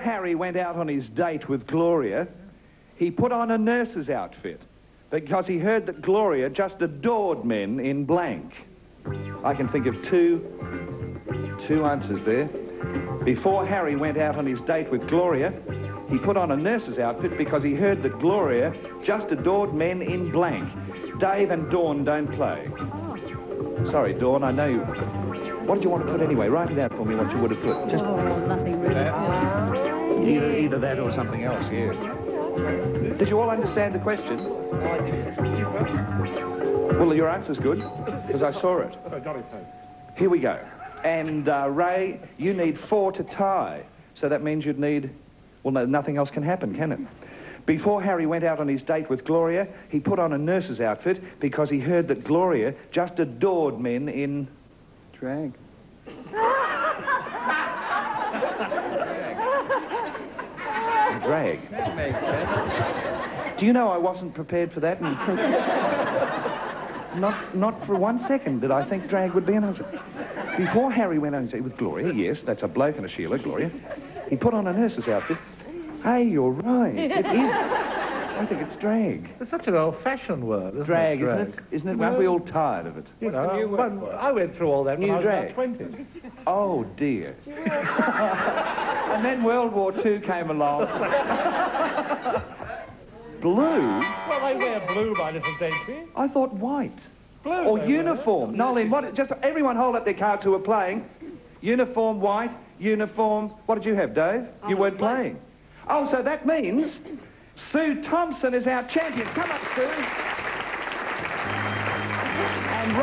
Harry went out on his date with Gloria, he put on a nurse's outfit because he heard that Gloria just adored men in blank. I can think of two answers there. Before Harry went out on his date with Gloria, he put on a nurse's outfit because he heard that Gloria just adored men in blank. Dave and Dawn don't play. Sorry, Dawn, I know you... What did you want to put anyway? Write it out for me what you would have put. Just... nothing really. Either that or something else, yes. Did you all understand the question? Well, your answer's good, because I saw it. Here we go. And, Ray, you need 4 to tie. So that means you'd need... Well, no, nothing else can happen, can it? Before Harry went out on his date with Gloria, he put on a nurse's outfit because he heard that Gloria just adored men in... Drag. Drag. That makes sense. Do you know I wasn't prepared for that? And not for 1 second did I think drag would be an answer. Before Harry went on his date with Gloria, yes, that's a bloke and a Sheila, Gloria, he put on a nurse's outfit. Hey, you're right. It is. I think it's drag. It's such an old-fashioned word, isn't drag, it? Isn't it? Isn't it? Aren't we all tired of it? You know, I went through all that when I was about 20. Oh, dear. And then World War II came along. Blue? Well, they wear blue by different century. I thought white. Blue. Or uniform. Nolan, what? Just everyone hold up their cards who were playing. Uniform, white, uniform. What did you have, Dave? You weren't playing. Oh, so that means Sue Thompson is our champion. Come up, Sue. And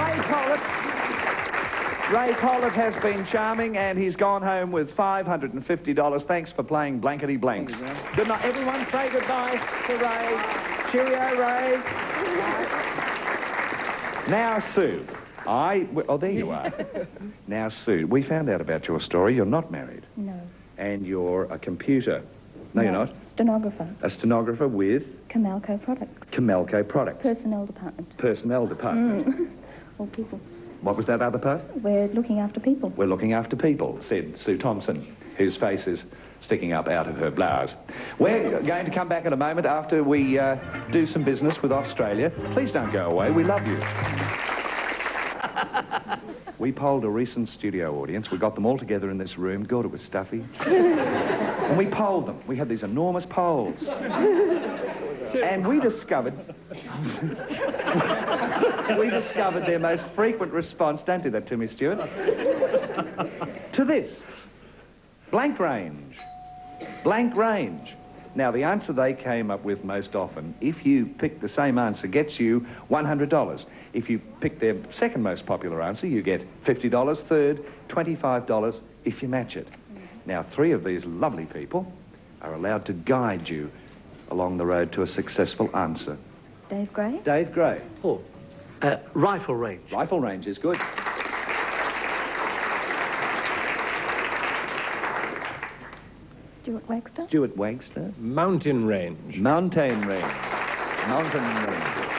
Ray Collett has been charming, and he's gone home with $550. Thanks for playing Blankety Blanks. Good night, everyone. Say goodbye to Ray. Cheerio, Ray. Now, Sue. Oh, there you are. Now, Sue, we found out about your story. You're not married. No. And you're a computer. No, you're not. Stenographer. A stenographer with? Camelco Products. Camelco Products. Personnel department. Personnel department. All people. What was that other part? We're looking after people. We're looking after people, said Sue Thompson, whose face is sticking up out of her blouse. We're going to come back in a moment after we do some business with Australia. Please don't go away. We love you. We polled a recent studio audience. We got them all together in this room. God, it was stuffy. And we polled them. We had these enormous polls. And we discovered... we discovered their most frequent response... Don't do that to me, Stuart. To this. Blank range. Blank range. Now, the answer they came up with most often, if you pick the same answer, gets you $100. If you pick their second most popular answer, you get $50, third, $25 if you match it. Now, 3 of these lovely people are allowed to guide you along the road to a successful answer. Dave Gray? Dave Gray. Oh, rifle range. Rifle range is good. Stuart Wagster? Stuart Wagster. Mountain range. Mountain range. Mountain range.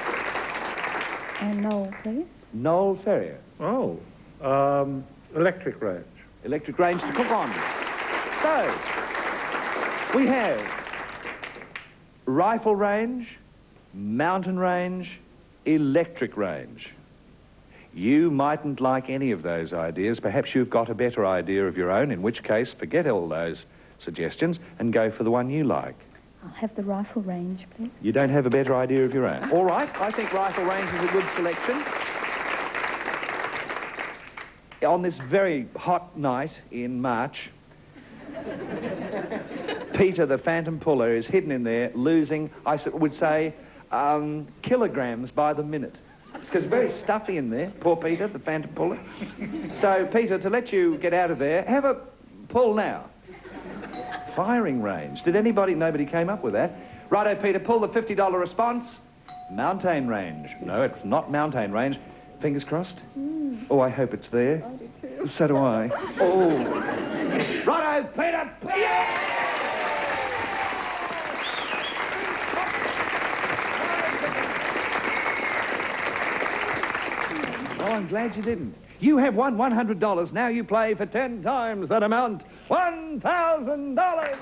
And Noel, please. Noel Ferrier. Oh, electric range. Electric range to cook on. So, we have rifle range, mountain range, electric range. You mightn't like any of those ideas. Perhaps you've got a better idea of your own, in which case, forget all those suggestions and go for the one you like. I'll have the rifle range, please. You don't have a better idea of your own? All right, I think rifle range is a good selection. On this very hot night in March, Peter the Phantom Puller is hidden in there, losing, I would say, kilograms by the minute. Because it's very stuffy in there, poor Peter, the Phantom Puller. So, Peter, to let you get out of there, have a pull now. Firing range. Did anybody... Nobody came up with that. Righto, Peter, pull the $50 response. Mountain range. No, it's not mountain range. Fingers crossed. Oh, I hope it's there. I do too. So do I. Oh. Righto, Peter! Yeah! Oh, I'm glad you didn't. You have won $100. Now you play for 10 times that amount. $1,000!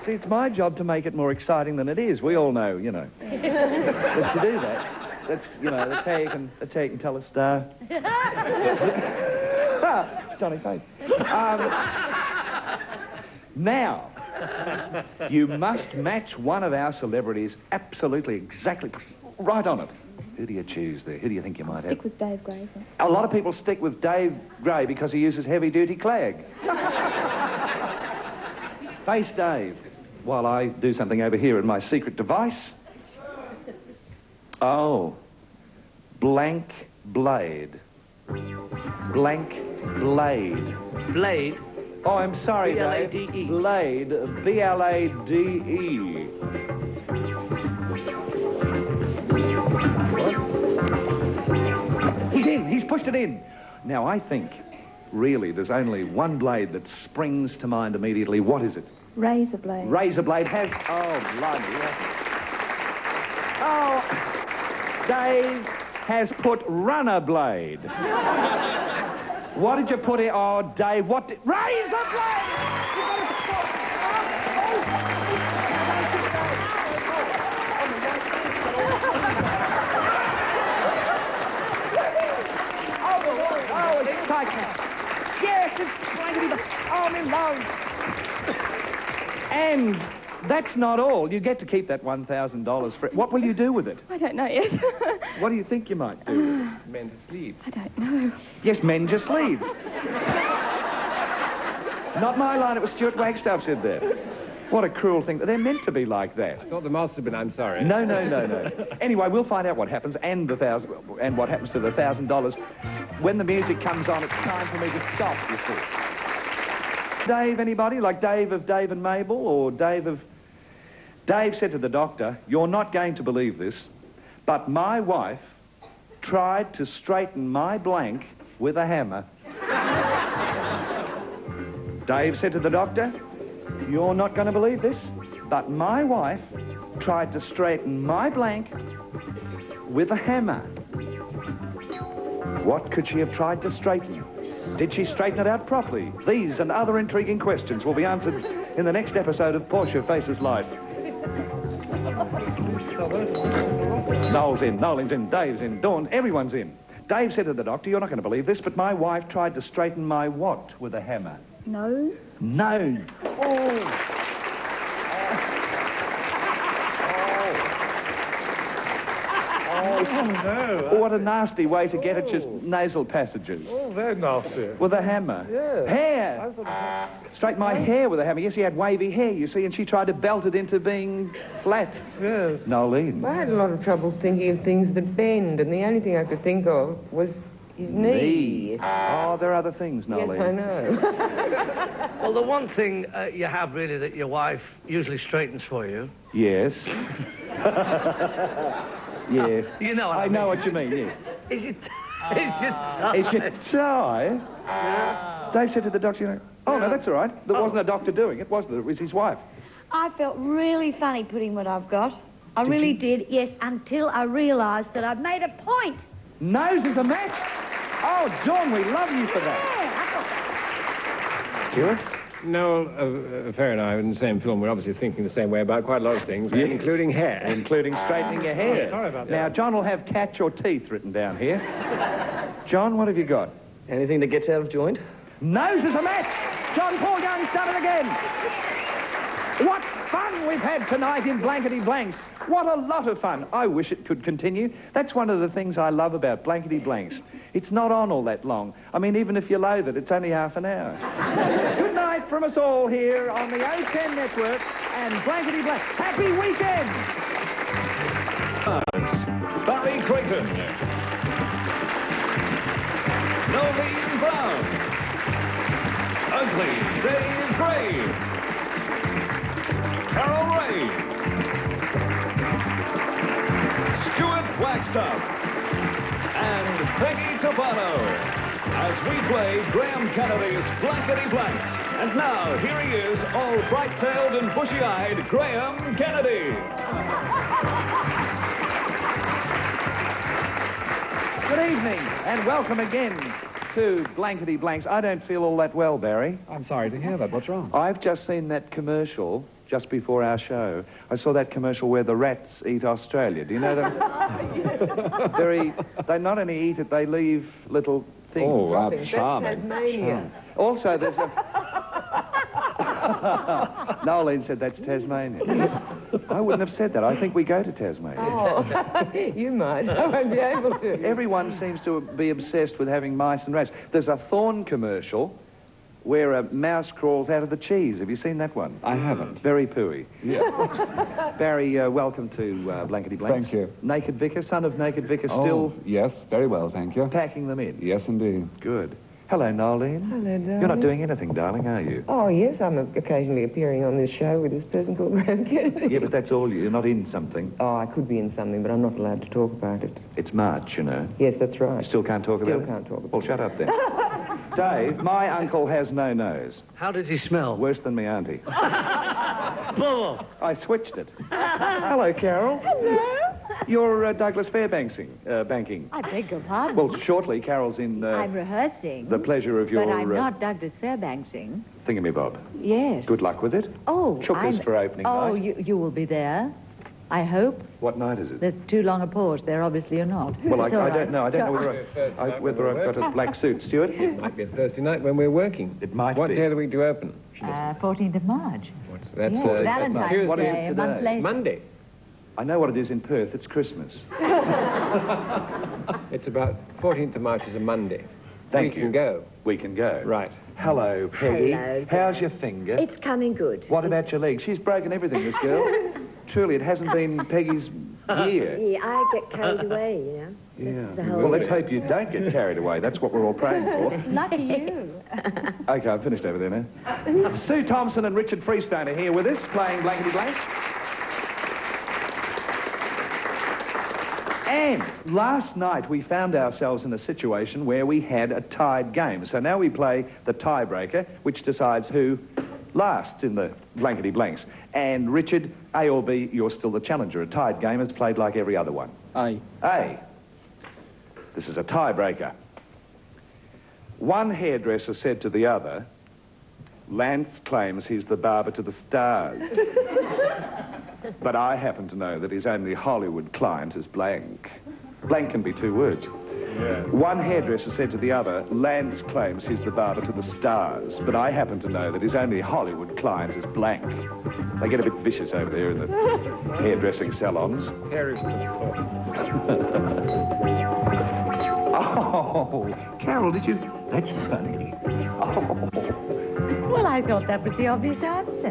See, it's my job to make it more exciting than it is. We all know, you know. But to do that, that's how you can tell a star. Johnny Faith. Now, you must match one of our celebrities absolutely, exactly, right on it. Who do you choose there? Who do you think you might have? Stick with Dave Gray. A lot of people stick with Dave Gray because he uses heavy-duty clag. Face Dave while I do something over here in my secret device. Oh, blank blade. Blank blade. Blade. Oh, I'm sorry, Dave. B-L-A-D-E. Blade. B-L-A-D-E. He's in. He's pushed it in. Now, I think, really, there's only one blade that springs to mind immediately. What is it? Razor blade. Razor blade has... Oh, bloody. Oh, Dave has put runner blade. What did you put here? Oh, Dave, what did... Razor blade! Oh, it's psycho. Yes, it's Blankety. Oh, I'm in love. And that's not all. You get to keep that $1,000 for it. What will you do with it? I don't know yet. What do you think you might do with it? Mend a sleeve. I don't know. Yes, mend your sleeves. Not my line, it was Stuart Wagstaff said that. What a cruel thing. They're meant to be like that. Not the moths have been, I'm sorry. No. Anyway, we'll find out what happens and what happens to the $1,000. When the music comes on, it's time for me to stop, you see. Dave, anybody? Like Dave of Dave and Mabel, or Dave of... Dave said to the doctor, "You're not going to believe this, but my wife tried to straighten my blank with a hammer." Dave said to the doctor, "You're not going to believe this, but my wife tried to straighten my blank with a hammer." What could she have tried to straighten? Did she straighten it out properly? These and other intriguing questions will be answered in the next episode of Portia Faces Life. Noel's in, Nolan's in, Dave's in, Dawn's, everyone's in. Dave said to the doctor, "You're not going to believe this, but my wife tried to straighten my what with a hammer?" Nose. No. Oh. Oh, no. Oh, what a nasty way to get at your nasal passages. Oh, very nasty. With a hammer. Yeah. Hair. Straighten my hair with a hammer. Yes, he had wavy hair, you see, and she tried to belt it into being flat. Yes. Nolene. I had a lot of trouble thinking of things that bend, and the only thing I could think of was his knee. Oh, there are other things, Nolene. Yes, I know. Well, the one thing you have, really, that your wife usually straightens for you... Yes. Yeah. You know what I know what you mean, yeah. Is your tie. Is your tie? Yeah. Dave said to the doctor, you know, "Oh, no, that's all right. There wasn't a doctor doing it, was there? It was his wife." I felt really funny putting what I've got. I really did, yes, until I realised that I'd made a point. Nose is a match? Oh, Dawn, we love you for that. Stuart? No, Fair and I are in the same film. We're obviously thinking the same way about quite a lot of things, Yes. including hair. Including straightening your hair. Sorry about that. Now, John will have catch your teeth written down here. John, what have you got? Anything that gets out of joint? Nose is a match! John Paul Young's done it again! What fun we've had tonight in Blankety Blanks. What a lot of fun. I wish it could continue. That's one of the things I love about Blankety Blanks. It's not on all that long. I mean, even if you loathe it, it's only half an hour. Good night from us all here on the O10 Network and Blankety Blanks. Happy weekend! Barry Creighton. Nolene Brown. Ugly Dave Gray. Carol Ray. Stuart Wagstaff. And Peggy Topano. As we play Graham Kennedy's Blankety Blanks. And now, here he is, all bright-tailed and bushy-eyed, Graham Kennedy. Good evening, and welcome again to Blankety Blanks. I don't feel all that well, Barry. I'm sorry to hear that. What's wrong? I've just seen that commercial just before our show. I saw that commercial where the rats eat Australia. Do you know that? They not only eat it, they leave little things. Oh, That's charming. Tasmania. Also, there's a... Nolene said that's Tasmania. I wouldn't have said that. I think we go to Tasmania. Oh, you might. I won't be able to. Everyone seems to be obsessed with having mice and rats. There's a Thorn commercial where a mouse crawls out of the cheese. Have you seen that one? I haven't. Very pooey. Yeah. Barry, welcome to Blankety Blanks. Thank you. Naked Vicar, son of Naked Vicar, Oh, still yes, very well, thank you. packing them in. Yes, indeed. Good. Hello, Nolene. Hello, darling. You're not doing anything, darling, are you? Oh, yes, I'm occasionally appearing on this show with this person called Graham Kennedy. Yeah, but that's all. You're not in something. Oh, I could be in something, but I'm not allowed to talk about it. It's March, you know. Yes, that's right. You still can't talk Still about it? can't talk about Well, shut up then. Dave, my uncle has no nose. How does he smell? Worse than me auntie. Bubble. I switched it. Hello, Carol. Hello. You're Douglas Fairbanking. Banking. I beg your pardon. Well, shortly, Carol's in I'm rehearsing. the pleasure of your But I'm not Douglas Fairbanksing. thingamabob. Yes. Good luck with it. Oh, Chookers for opening Oh, night. you will be there. I hope. What night is it? There's too long a pause there, obviously you're not. Well, I It's all don't know. I don't know right. whether I've got a black suit. Stuart? It might be a Thursday night when we're working. It might What be. day of the week do you open? 14th of March. That's Yes, that's Valentine's Tuesday. What is it Day, a today? month later. Monday. I know what it is in Perth. It's Christmas. It's about 14th of March is a Monday. Thank we you. can go. We can go. Right. Hello, Peggy. Hello, How's your finger? It's coming good. What about your leg? She's broken everything, this girl. Truly, it hasn't been Peggy's year. Yeah, I get carried away, you know. Yeah. the whole Well, let's hope you don't get carried away. That's what we're all praying for. Lucky you. Okay, I'm finished over there now. Sue Thompson and Richard Freestone are here with us, playing Blankety Blanks. And last night we found ourselves in a situation where we had a tied game. So now we play the tiebreaker, which decides who lasts in the Blankety Blanks. And Richard, A or B, you're still the challenger. A tied game is played like every other one. Aye. A. This is a tiebreaker. One hairdresser said to the other, Lance claims he's the barber to the stars. But I happen to know that his only Hollywood client is Blank. Blank can be two words. Yeah. One hairdresser said to the other, Lance claims he's the barber to the stars, but I happen to know that his only Hollywood client is Blank. They get a bit vicious over there in the hairdressing salons. Hair is Oh, Carol, did you... That's funny. Oh. Well, I thought that was the obvious answer.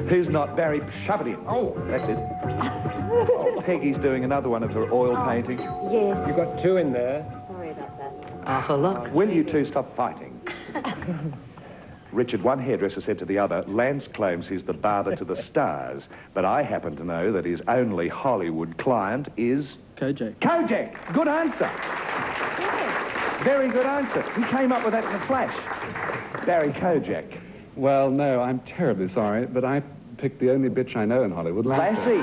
Who's not Barry? Shove it in. Oh, that's it. Peggy's doing another one of her oil painting. Yes, You've got two in there. sorry about that. Half a luck. Will you two stop fighting? Richard, one hairdresser said to the other, Lance claims he's the barber to the stars, but I happen to know that his only Hollywood client is... Kojak. Kojak! Good answer. Very good answer. He came up with that in a flash. Barry Kojak. Well, no, I'm terribly sorry, but I picked the only bitch I know in Hollywood, Lassie.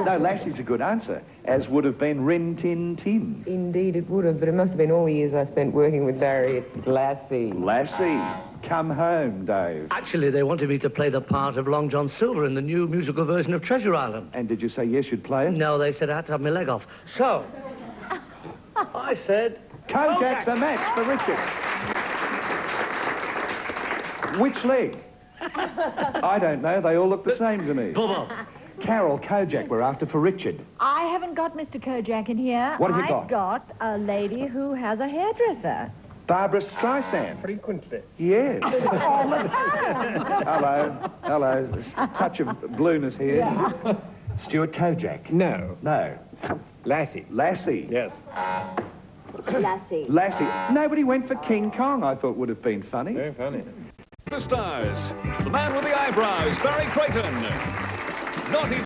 No, Lassie's a good answer, as would have been Rin Tin Tin. Indeed it would have, but it must have been all the years I spent working with Barry. It's Lassie. Lassie, come home, Dave. Actually, they wanted me to play the part of Long John Silver in the new musical version of Treasure Island. And did you say yes, you'd play it? No, they said I had to have my leg off. So, I said... Kojak's a match for Richard. Which leg? I don't know. They all look the same to me. Bubble. Carol, Kojak we're after for Richard. I haven't got Mr. Kojak in here. What have you I've got a lady who has a hairdresser. Barbara Streisand. Frequently. Yes. Hello. Hello. A touch of blueness here. Yeah. Stuart Kojak. No. No. Lassie. Lassie. Yes. Lassie. Lassie. Nobody went for King Kong, I thought would have been funny. Very funny. The stars. The man with the eyebrows, Barry Creighton. Naughty